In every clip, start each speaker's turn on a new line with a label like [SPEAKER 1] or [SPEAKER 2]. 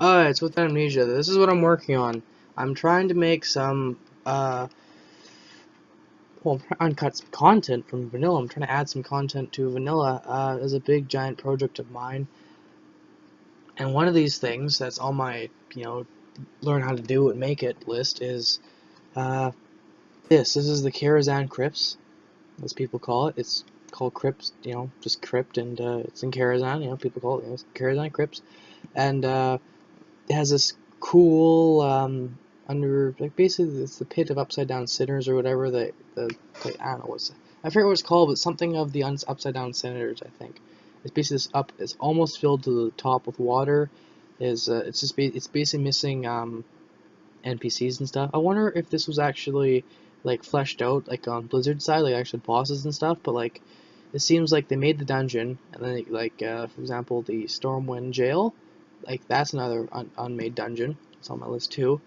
[SPEAKER 1] It's with amnesia. This is what I'm working on. I'm trying to make some, well, I'm trying to cut some content from vanilla. I'm trying to add some content to vanilla, as a big giant project of mine. And one of these things that's on my, learn how to do it, make it list is, uh, this is the Karazhan Crypts, as people call it. It's called Crypt, just Crypt, and, it's in Karazhan, people call it, Karazhan Crypts. And, it has this cool under like basically it's the pit of upside down sinners or whatever I don't know I forget what it's called, but something of the upside down sinners, I think. It's basically this up. It's almost filled to the top with water. It's basically missing NPCs and stuff. I wonder if this was actually like fleshed out like on Blizzard side, like actual bosses and stuff. But like it seems like they made the dungeon and then for example the Stormwind jail, like that's another unmade dungeon. It's on my list too.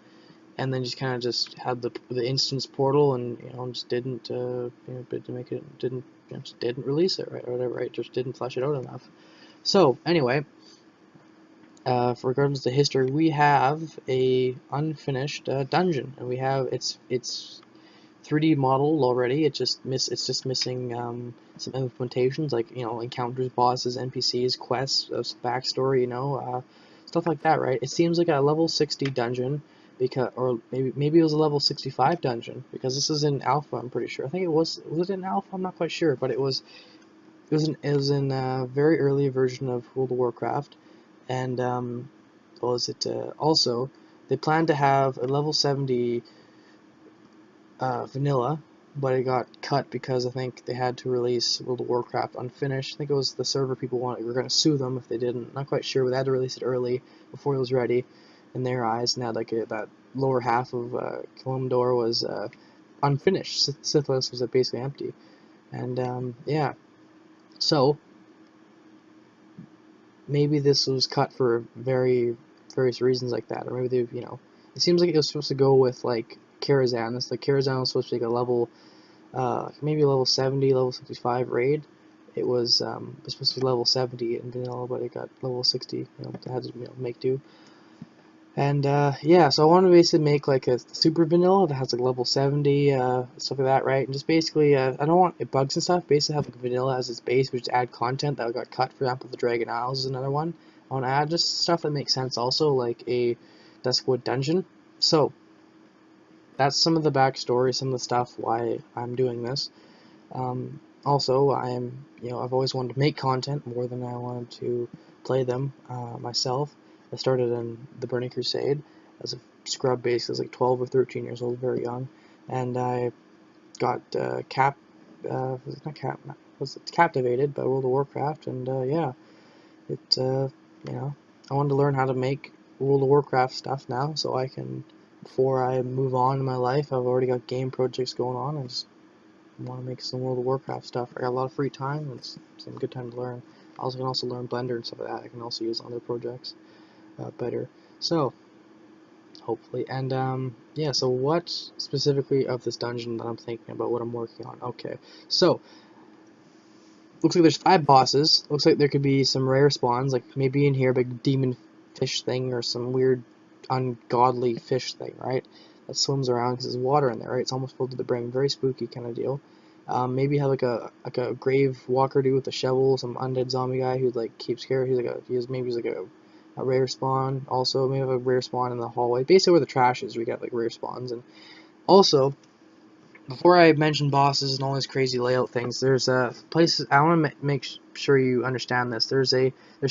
[SPEAKER 1] And then just kind of just had the instance portal and just didn't but to make it didn't just didn't release it right or whatever, right, just didn't flesh it out enough. So anyway, for regards to history, we have a unfinished dungeon, and we have it's 3D modeled already. It's just missing some implementations like encounters, bosses, NPCs, quests, backstory, stuff like that. Right? It seems like a level 60 dungeon because, or maybe it was a level 65 dungeon because this is in alpha. I'm pretty sure. I think it was it in alpha? I'm not quite sure, but it was in a very early version of World of Warcraft, and what was it? Also, they planned to have a level 70 vanilla, but it got cut because I think they had to release World of Warcraft unfinished. I think it was the server people were going to sue them if they didn't. Not quite sure, but they had to release it early before it was ready in their eyes. And had that lower half of Kalimdor was unfinished. Sithis was basically empty, and yeah. So maybe this was cut for various reasons like that, or maybe it seems like it was supposed to go with like Karazhan. This like Karazhan was supposed to be like a level, maybe a level 70, level 65 raid. It was supposed to be level 70 in vanilla, but it got level 60. It had to make do. And yeah, so I want to basically make like a super vanilla that has like level 70, stuff like that, right? And just basically, I don't want it bugs and stuff. Basically, have like vanilla as its base, which add content that got cut. For example, the Dragon Isles is another one. I want to add just stuff that makes sense, also like a Duskwood dungeon. So that's some of the backstory, some of the stuff why I'm doing this. Also, I've always wanted to make content more than I wanted to play them myself. I started in the Burning Crusade as a scrub base. I was like 12 or 13 years old, very young, and I got was it not cap, was it captivated by World of Warcraft, and yeah, it I wanted to learn how to make World of Warcraft stuff now, so I can before I move on in my life. I've already got game projects going on, and just want to make some World of Warcraft stuff. I got a lot of free time, and it's a good time to learn. I can also learn Blender and stuff like that. I can also use other projects better. So, hopefully. And, yeah, so what specifically of this dungeon that I'm thinking about, what I'm working on? Okay, so, looks like there's 5 bosses. Looks like there could be some rare spawns, like maybe in here, a big demon fish thing, or some weird ungodly fish thing, right? That swims around because there's water in there, right? It's almost filled to the brim. Very spooky kind of deal. Maybe have like a grave walker dude with a shovel, some undead zombie guy who like keeps care. He's like a rare spawn. Also, maybe have a rare spawn in the hallway. Basically, where the trash is, we got like rare spawns. And also, before I mention bosses and all these crazy layout things, there's places I want to make sure you understand this. There's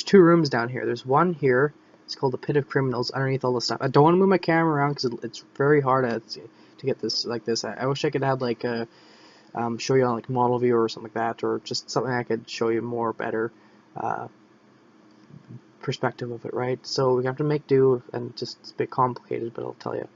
[SPEAKER 1] 2 rooms down here. There's one here. It's called the Pit of Criminals. Underneath all the stuff. I don't want to move my camera around because it's very hard to get this like this. I wish I could have like a show you on like model view or something like that, or just something I could show you more better uh, perspective of it, right? So we have to make do, and just it's a bit complicated, but I'll tell you.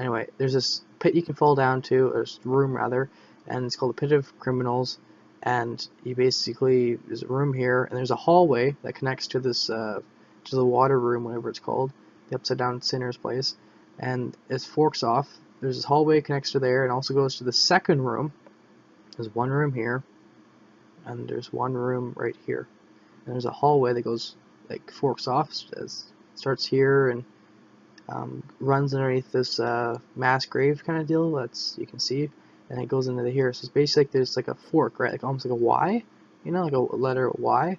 [SPEAKER 1] Anyway, there's this pit you can fall down to, or room rather, and it's called the Pit of Criminals. And you basically there's a room here, and there's a hallway that connects to this to the water room, whatever it's called, the upside down sinner's place, and it forks off. There's this hallway connects to there, and also goes to the second room. There's one room here, and there's one room right here. And there's a hallway that goes like forks off, starts here and runs underneath this mass grave kind of deal. That's you can see, and it goes into the here. So it's basically like there's like a fork, right? Like almost like a Y, you know, like a letter Y,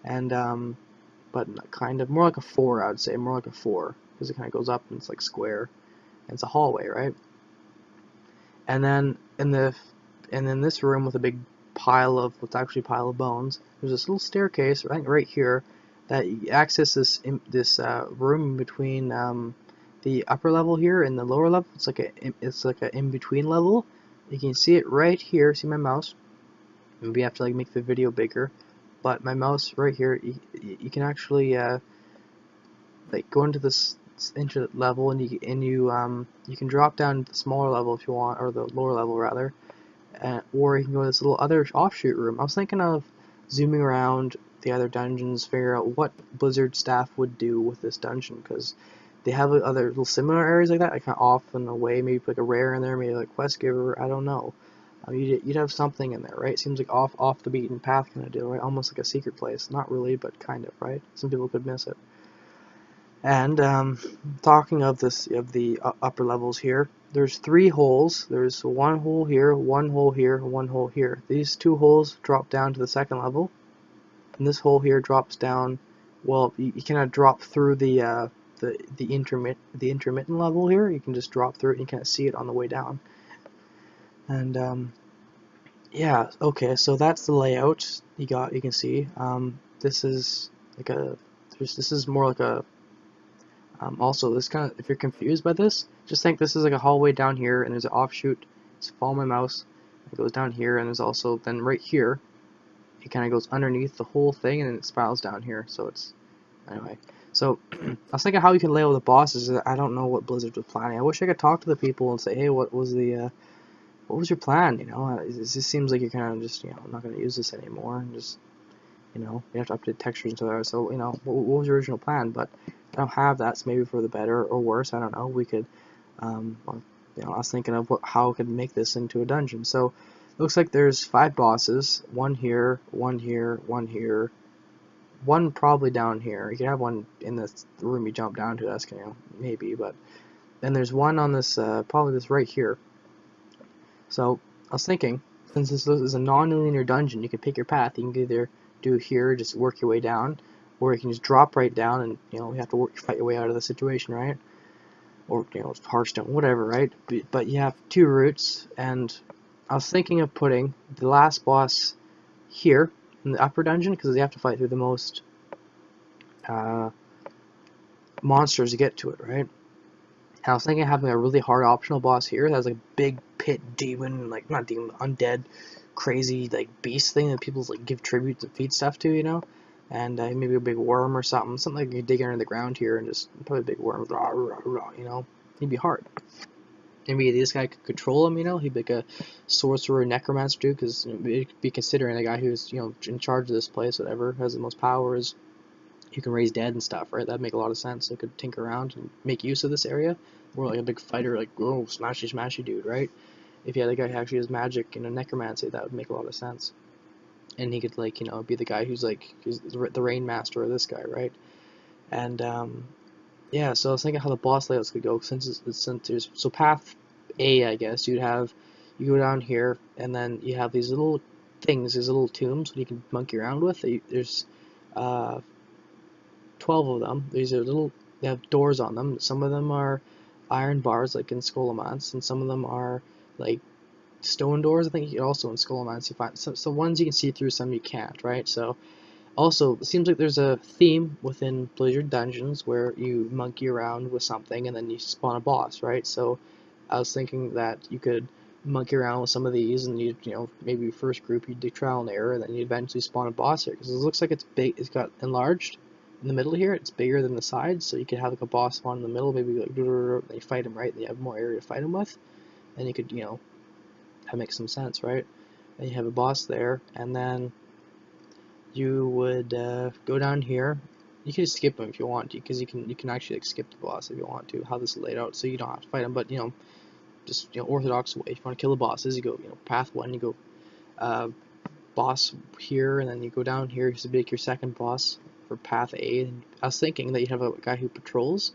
[SPEAKER 1] and but kind of more like a 4, I would say, more like a 4, because it kind of goes up and it's like square, and it's a hallway, right? And then in this room with a big pile of what's actually a pile of bones, there's this little staircase right here that accesses this room in between the upper level here and the lower level. It's like a in between level. You can see it right here. See my mouse? Maybe I have to like make the video bigger, but my mouse right here. You can actually like go into this into level, and you can drop down to the smaller level if you want, or the lower level rather, or you can go to this little other offshoot room. I was thinking of zooming around the other dungeons, figure out what Blizzard staff would do with this dungeon, because they have other little similar areas like that, like kind of off and away, maybe put like a rare in there, maybe like quest giver, I don't know. You'd have something in there, right? Seems like off the beaten path kind of deal, right? Almost like a secret place. Not really, but kind of, right? Some people could miss it. And talking of the upper levels here, there's 3 holes. There's one hole here, one hole here, one hole here. These 2 holes drop down to the second level, and this hole here drops down. Well, you cannot drop through the intermittent level here. You can just drop through it. And you kind of see it on the way down. And yeah, okay. So that's the layout you got. You can see. This is like a. This is more like a. Also, this kind of, if you're confused by this, just think this is like a hallway down here, and there's an offshoot. Just follow my mouse. It goes down here, and there's also then right here. It kind of goes underneath the whole thing, and then it spirals down here. So it's anyway. So I was thinking how you can lay out the bosses. I don't know what Blizzard was planning. I wish I could talk to the people and say, hey, what was your plan? You know, it just seems like you're kind of just I'm not going to use this anymore, and just you have to update textures and stuff. So, what was your original plan? But I don't have that, so maybe for the better or worse, I don't know. We could, I was thinking of how I could make this into a dungeon. So, looks like there's 5 bosses. One here, one here, one here, one probably down here. You can have one in this room you jump down to. That's maybe, but then there's one on this, probably this right here. So I was thinking, since this is a non-linear dungeon, you can pick your path. You can either do here, just work your way down, or you can just drop right down and you have to fight your way out of the situation, right? Or it's Hearthstone, whatever, right? But you have 2 routes, and I was thinking of putting the last boss here in the upper dungeon because you have to fight through the most monsters to get to it, right? And I was thinking of having a really hard optional boss here that has like a big pit demon, like not demon, undead, crazy like beast thing that people like give tribute and feed stuff to, and maybe a big worm or something like you dig under the ground here and just probably a big worm, rah, rah, rah, he'd be hard. Maybe this guy could control him, he'd be like a sorcerer, necromancer dude, because he'd be considering the guy who's in charge of this place, whatever, has the most powers. You can raise dead and stuff, right? That'd make a lot of sense. They could tinker around and make use of this area. Or like a big fighter, like, oh, smashy, smashy dude, right? If you had a guy who actually has magic and a necromancy, that would make a lot of sense. And he could, like, be the guy who's the rain master of this guy, right? And, yeah, so I was thinking how the boss layouts could go, since there's, so path A, I guess, you go down here, and then you have these little things, these little tombs that you can monkey around with. There's, 12 of them. These are they have doors on them. Some of them are iron bars, like in Scholomance, and some of them are like stone doors. I think also in Scholomance you find some ones you can see through, some you can't, right? So also, it seems like there's a theme within Blizzard Dungeons where you monkey around with something and then you spawn a boss, right? So I was thinking that you could monkey around with some of these, and maybe first group you do trial and error, and then you eventually spawn a boss here, because it looks like it's big. It's got enlarged in the middle here. It's bigger than the sides, so you could have like a boss spawn in the middle, maybe like then you fight him, right? And you have more area to fight him with, and you could that makes some sense, right? And you have a boss there, and then you would go down here. You can skip them if you want to, because you can actually like skip the boss if you want to. How this is laid out, so you don't have to fight them. But just orthodox way. If you want to kill the bosses, you go path 1. You go boss here, and then you go down here to make your second boss for path A. And I was thinking that you have a guy who patrols,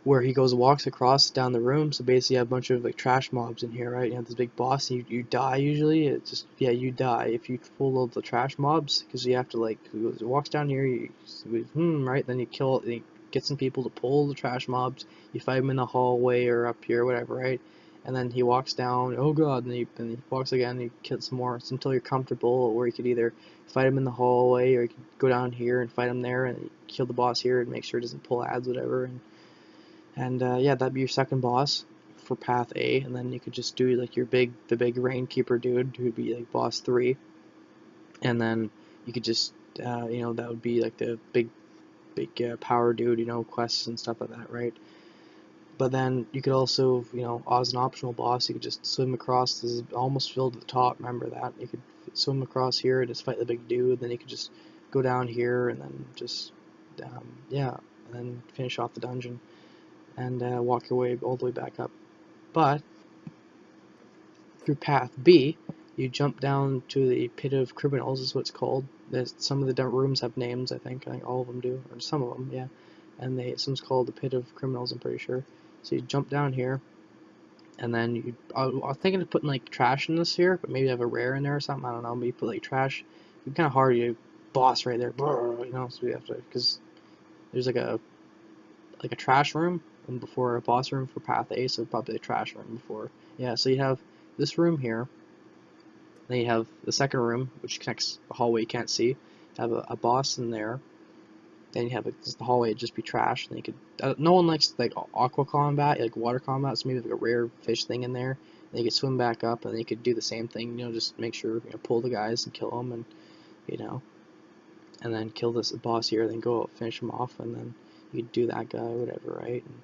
[SPEAKER 1] where he goes walks across down the room. So basically, you have a bunch of like trash mobs in here, right? You have this big boss, and you die usually. It's just, yeah, you die if you full of the trash mobs, because you have to like, he walks down here, right? Then you kill, you get some people to pull the trash mobs. You fight him in the hallway or up here, whatever, right? And then he walks down. Oh god! And he walks again. And you kill some more until you're comfortable, or you could either fight him in the hallway, or you could go down here and fight him there, and kill the boss here and make sure it doesn't pull ads, whatever. And yeah, that'd be your second boss for path A, and then you could just do like the big rainkeeper dude, who'd be like boss 3, and then you could just, that would be like the big power dude, quests and stuff like that, right? But then you could also, as an optional boss, you could just swim across. This is almost filled to the top. Remember that you could swim across here and just fight the big dude. Then you could just go down here and then just, yeah, and then finish off the dungeon and walk your way all the way back up. But through path B, you jump down to the pit of criminals, is what it's called. Some of the different rooms have names, I think all of them do, or some of them, yeah. And some's called the pit of criminals, I'm pretty sure. So you jump down here, and then I was thinking of putting like trash in this here, but maybe have a rare in there or something. I don't know. Maybe put like trash. It'd be kind of hard to boss right there, So we have to, because there's like a trash room and before a boss room for path A, so probably a trash room before. Yeah, so you have this room here, then you have the second room, which connects the hallway you can't see. You have a boss in there. Then you have the hallway would just be trash. And you could no one likes like aqua combat, like water combat, so maybe like a rare fish thing in there. And you could swim back up, and then you could do the same thing. Just make sure pull the guys and kill them, and you know, and then kill this boss here, then go finish him off, and then you could do that guy, whatever, right? And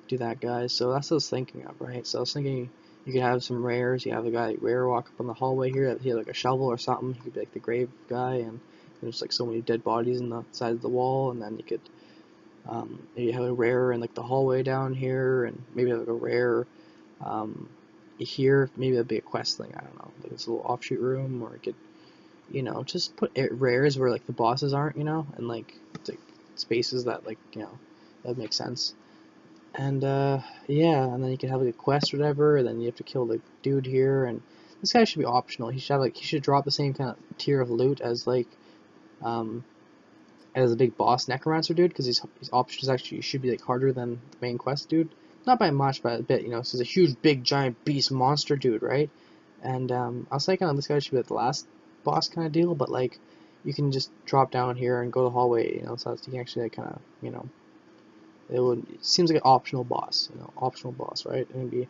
[SPEAKER 1] do that guy. So that's what I was thinking of, right? So I was thinking you could have some rares. You have a guy like rare walk up on the hallway here. He had like a shovel or something. He could be like the grave guy, and there's like so many dead bodies on the side of the wall. And then you could maybe have a rare in like the hallway down here, and maybe have like a rare here. Maybe that'd be a quest thing. I don't know, like this little offshoot room, or you could just put rares where like the bosses aren't, and like spaces that like that would make sense. And yeah, and then you can have like a quest or whatever, and then you have to kill the dude here, and this guy should be optional. He should have he should drop the same kind of tier of loot as like um as a big boss necromancer dude, because his options actually should be like harder than the main quest dude. Not by much, but a bit, so he's a huge big giant beast monster dude, right? And I was thinking this guy should be like the last boss kind of deal, but like you can just drop down here and go the hallway, so you can actually like, kind of, it seems like an optional boss, optional boss, right? And be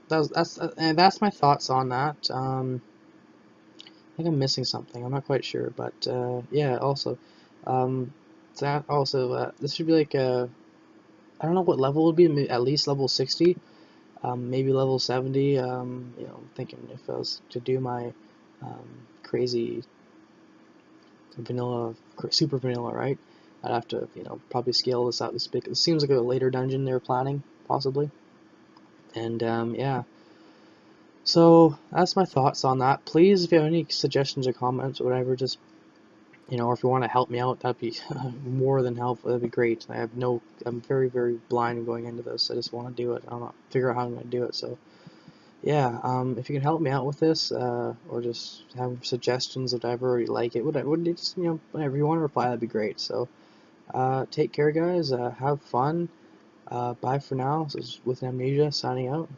[SPEAKER 1] that's my thoughts on that. I think I'm missing something. I'm not quite sure, but yeah. Also, um, that also this should be like I don't know what level it would be. At least level 60, maybe level 70. I'm thinking if I was to do my crazy vanilla, super vanilla, right? I'd have to, probably scale this out this big. It seems like a later dungeon they were planning, possibly. And yeah, so that's my thoughts on that. Please, if you have any suggestions or comments or whatever, just or if you want to help me out, that'd be more than helpful. That'd be great. I'm very, very blind going into this. I just want to do it. I don't know, figure out how I'm going to do it. So yeah, if you can help me out with this, or just have suggestions, whatever, or you like it, whatever, just whenever you want to reply, that'd be great. So take care, guys. Have fun. Bye for now. This is with Amnesia signing out.